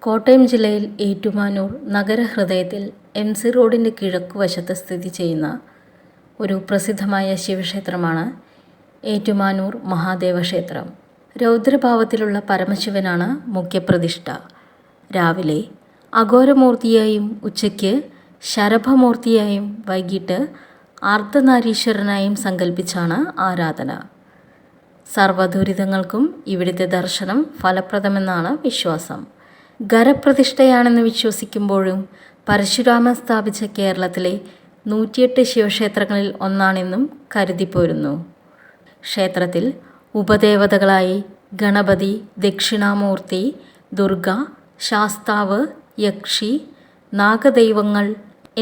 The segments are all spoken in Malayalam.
കോട്ടയം ജില്ലയിൽ ഏറ്റുമാനൂർ നഗരഹൃദയത്തിൽ എം.സി. റോഡിൻ്റെ കിഴക്കുവശത്ത് സ്ഥിതി ചെയ്യുന്ന ഒരു പ്രസിദ്ധമായ ശിവക്ഷേത്രമാണ് ഏറ്റുമാനൂർ മഹാദേവക്ഷേത്രം. രൗദ്രഭാവത്തിലുള്ള പരമശിവനാണ് മുഖ്യപ്രതിഷ്ഠ. രാവിലെ അഘോരമൂർത്തിയായും ഉച്ചയ്ക്ക് ശരഭമൂർത്തിയായും വൈകിട്ട് അർദ്ധനാരീശ്വരനായും സങ്കല്പിച്ചാണ് ആരാധന. സർവ്വദുരിതങ്ങൾക്കും ഇവിടുത്തെ ദർശനം ഫലപ്രദമെന്നാണ് വിശ്വാസം. ഖരപ്രതിഷ്ഠയാണെന്ന് വിശ്വസിക്കുമ്പോഴും പരശുരാമൻ സ്ഥാപിച്ച കേരളത്തിലെ 108 ശിവക്ഷേത്രങ്ങളിൽ ഒന്നാണെന്നും കരുതിപ്പോരുന്നു. ക്ഷേത്രത്തിൽ ഉപദേവതകളായി ഗണപതി, ദക്ഷിണാമൂർത്തി, ദുർഗ, ശാസ്താവ്, യക്ഷി, നാഗദൈവങ്ങൾ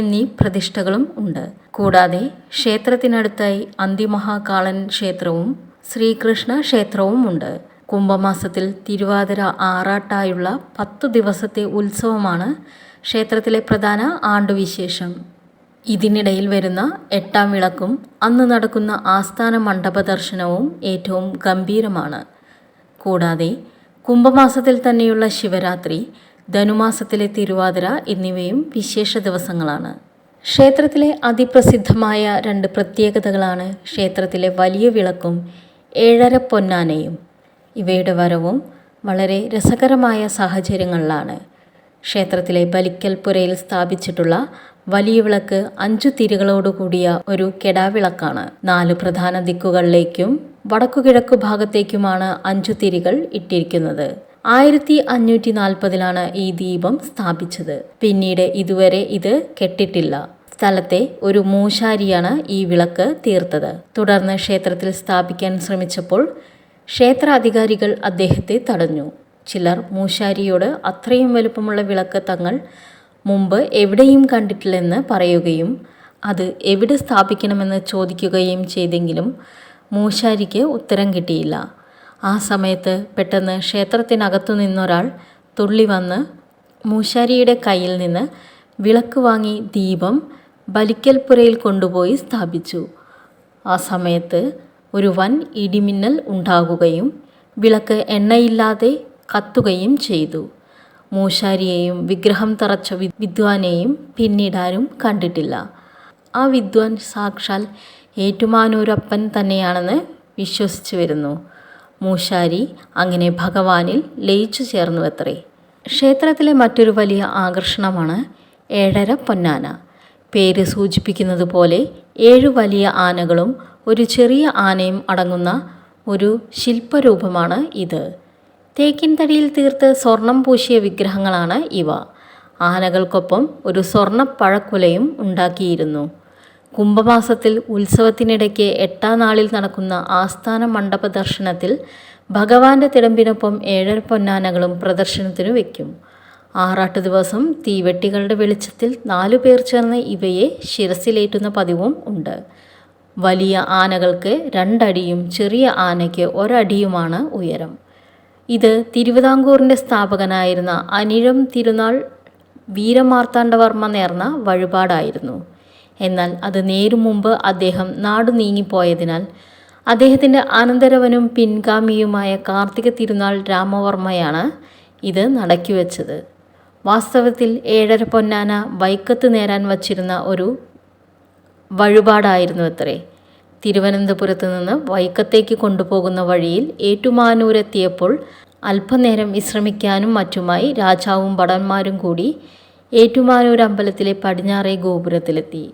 എന്നീ പ്രതിഷ്ഠകളും ഉണ്ട്. കൂടാതെ ക്ഷേത്രത്തിനടുത്തായി അന്തിമഹാകാളൻ ക്ഷേത്രവും ശ്രീകൃഷ്ണ ക്ഷേത്രവുമുണ്ട്. കുംഭമാസത്തിൽ തിരുവാതിര ആറാട്ടായുള്ള 10 ദിവസത്തെ ഉത്സവമാണ് ക്ഷേത്രത്തിലെ പ്രധാന ആണ്ടുവിശേഷം. ഇതിനിടയിൽ വരുന്ന 8-ാം വിളക്കും അന്ന് നടക്കുന്ന ആസ്ഥാന മണ്ഡപ ദർശനവും ഏറ്റവും ഗംഭീരമാണ്. കൂടാതെ കുംഭമാസത്തിൽ തന്നെയുള്ള ശിവരാത്രി, ധനുമാസത്തിലെ തിരുവാതിര എന്നിവയും വിശേഷ ദിവസങ്ങളാണ്. ക്ഷേത്രത്തിലെ അതിപ്രസിദ്ധമായ 2 പ്രത്യേകതകളാണ് ക്ഷേത്രത്തിലെ വലിയ വിളക്കും ഏഴര പൊന്നാനയും. ഇവയുടെ വരവും വളരെ രസകരമായ സാഹചര്യങ്ങളിലാണ്. ക്ഷേത്രത്തിലെ ബലിക്കൽപ്പുരയിൽ സ്ഥാപിച്ചിട്ടുള്ള വലിയ വിളക്ക് 5 തിരികളോടുകൂടിയ ഒരു കെടാവിളക്കാണ്. 4 പ്രധാന ദിക്കുകളിലേക്കും വടക്കുകിഴക്കു ഭാഗത്തേക്കുമാണ് 5 തിരികൾ ഇട്ടിരിക്കുന്നത്. 1540-ലാണ് ഈ ദീപം സ്ഥാപിച്ചത്. പിന്നീട് ഇതുവരെ ഇത് കെട്ടിട്ടില്ല. സ്ഥലത്തെ ഒരു മൂശാരിയാണ് ഈ വിളക്ക് തീർത്തത്. തുടർന്ന് ക്ഷേത്രത്തിൽ സ്ഥാപിക്കാൻ ശ്രമിച്ചപ്പോൾ ക്ഷേത്രാധികാരികൾ അദ്ദേഹത്തെ തടഞ്ഞു. ചിലർ മൂശാരിയോട് അത്രയും വലുപ്പമുള്ള വിളക്ക് തങ്ങൾ മുമ്പ് എവിടെയും കണ്ടിട്ടില്ലെന്ന് പറയുകയും അത് എവിടെ സ്ഥാപിക്കണമെന്ന് ചോദിക്കുകയും ചെയ്തെങ്കിലും മൂശാരിക്ക് ഉത്തരം കിട്ടിയില്ല. ആ സമയത്ത് പെട്ടെന്ന് ക്ഷേത്രത്തിനകത്തു നിന്നൊരാൾ തുള്ളി വന്ന് മൂശാരിയുടെ കയ്യിൽ നിന്ന് വിളക്ക് വാങ്ങി ദീപം ബലിക്കൽപ്പുരയിൽ കൊണ്ടുപോയി സ്ഥാപിച്ചു. ആ സമയത്ത് ഒരു വൻ ഇടിമിന്നൽ ഉണ്ടാകുകയും വിളക്ക് എണ്ണയില്ലാതെ കത്തുകയും ചെയ്തു. മൂശാരിയെയും വിഗ്രഹം തറച്ച വിദ്വാനെയും പിന്നീടാരും കണ്ടിട്ടില്ല. ആ വിദ്വാൻ സാക്ഷാൽ ഏറ്റുമാനൂരപ്പൻ തന്നെയാണെന്ന് വിശ്വസിച്ചു വരുന്നു. മൂശാരി അങ്ങനെ ഭഗവാനിൽ ലയിച്ചു ചേർന്നുവത്രേ. ക്ഷേത്രത്തിലെ മറ്റൊരു വലിയ ആകർഷണമാണ് ഏഴര പൊന്നാന. പേര് സൂചിപ്പിക്കുന്നത് പോലെ 7 വലിയ ആനകളും ഒരു ചെറിയ ആനയും അടങ്ങുന്ന ഒരു ശില്പരൂപമാണ് ഇത്. തേക്കിൻ തടിയിൽ തീർത്ത് സ്വർണം പൂശിയ വിഗ്രഹങ്ങളാണ് ഇവ. ആനകൾക്കൊപ്പം ഒരു സ്വർണ്ണ പഴക്കുലയും ഉണ്ടാക്കിയിരുന്നു. കുംഭമാസത്തിൽ ഉത്സവത്തിനിടയ്ക്ക് 8-ാം നാളിൽ നടക്കുന്ന ആസ്ഥാന മണ്ഡപ ദർശനത്തിൽ ഭഗവാന്റെ തിടമ്പിനൊപ്പം 7 പൊന്നാനകളും പ്രദർശനത്തിനു വയ്ക്കും. ആറാട്ട് ദിവസം തീവെട്ടികളുടെ വെളിച്ചത്തിൽ 4 പേർ ചേർന്ന് ഇവയെ ശിരസിലേറ്റുന്ന പതിവും ഉണ്ട്. വലിയ ആനകൾക്ക് 2 അടിയും ചെറിയ ആനയ്ക്ക് 1 അടിയുമാണ് ഉയരം. ഇത് തിരുവിതാംകൂറിൻ്റെ സ്ഥാപകനായിരുന്ന അനിഴം തിരുനാൾ വീരമാർത്താണ്ഡവർമ്മ നേർന്ന വഴിപാടായിരുന്നു. എന്നാൽ അത് നേരു മുമ്പ് അദ്ദേഹം നാടു നീങ്ങിപ്പോയതിനാൽ അദ്ദേഹത്തിൻ്റെ അനന്തരവനും പിൻഗാമിയുമായ കാർത്തിക തിരുനാൾ രാമവർമ്മയാണ് ഇത് നടക്കിവെച്ചത്. വാസ്തവത്തിൽ ഏഴര പൊന്നാന വൈക്കത്ത് നേരാൻ വച്ചിരുന്ന ഒരു വഴിപാടായിരുന്നു അത്രേ. തിരുവനന്തപുരത്ത് നിന്ന് വൈക്കത്തേക്ക് കൊണ്ടുപോകുന്ന വഴിയിൽ ഏറ്റുമാനൂരെത്തിയപ്പോൾ അല്പനേരം വിശ്രമിക്കാനും മറ്റുമായി രാജാവും ഭടന്മാരും കൂടി ഏറ്റുമാനൂർ അമ്പലത്തിലെ പടിഞ്ഞാറേ ഗോപുരത്തിലെത്തി.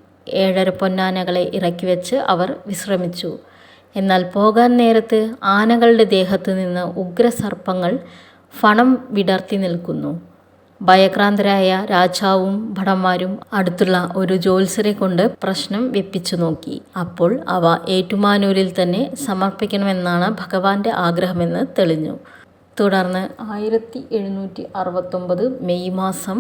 7 പൊന്നാനകളെ ഇറക്കി വെച്ച് അവർ വിശ്രമിച്ചു. എന്നാൽ പോകാൻ നേരത്ത് ആനകളുടെ ദേഹത്ത് നിന്ന് ഉഗ്രസർപ്പങ്ങൾ ഫണം വിടർത്തി നിൽക്കുന്നു. ഭയക്രാന്തരായ രാജാവും ഭടന്മാരും അടുത്തുള്ള ഒരു ജ്യോത്സ്യരെ കൊണ്ട് പ്രശ്നം വെപ്പിച്ചു നോക്കി. അപ്പോൾ അവ ഏറ്റുമാനൂരിൽ തന്നെ സമർപ്പിക്കണമെന്നാണ് ഭഗവാന്റെ ആഗ്രഹമെന്ന് തെളിഞ്ഞു. തുടർന്ന് 1769 മെയ് മാസം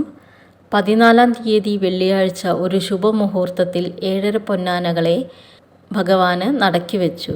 14-ാം തീയതി വെള്ളിയാഴ്ച ഒരു ശുഭമുഹൂർത്തത്തിൽ 7 പൊന്നാനകളെ ഭഗവാന് നടക്കി വെച്ചു.